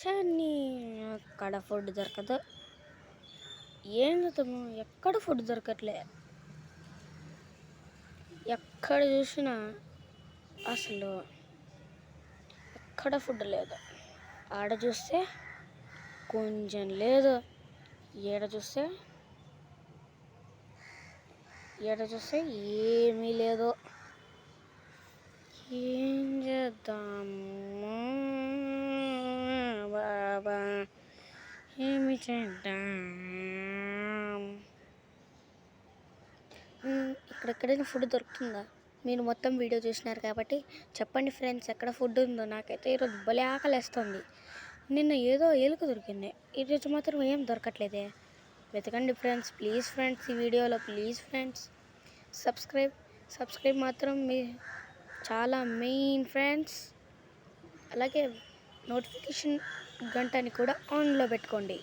కానీ అక్కడ ఫుడ్ దొరకదు. ఏం చేద్దాము, ఎక్కడ ఫుడ్ దొరకట్లే. ఎక్కడ చూసినా అసలు ఎక్కడ ఫుడ్ లేదు. ఆడ చూస్తే కొంచెం లేదు, ఈడ చూస్తే ఏమీ లేదు. ఏం చేద్దాము బాబా, ఏమి చేద్దాం? ఇక్కడెక్కడైనా ఫుడ్ దొరుకుతుందా? మీరు మొత్తం వీడియో చూసినారు కాబట్టి చెప్పండి ఫ్రెండ్స్, ఎక్కడ ఫుడ్ ఉందో. నాకైతే ఈరోజు భలే ఆకలేస్తుంది. నిన్న ఏదో ఎలుక దొరికింది, ఈరోజు మాత్రం ఏం దొరకట్లేదే. వెతకండి ఫ్రెండ్స్, ప్లీజ్ ఫ్రెండ్స్. ఈ వీడియోలో ప్లీజ్ ఫ్రెండ్స్ సబ్స్క్రైబ్ మాత్రం మీ చాలా మెయిన్ ఫ్రెండ్స్. అలాగే నోటిఫికేషన్ గంటని కూడా ఆన్లో పెట్టుకోండి.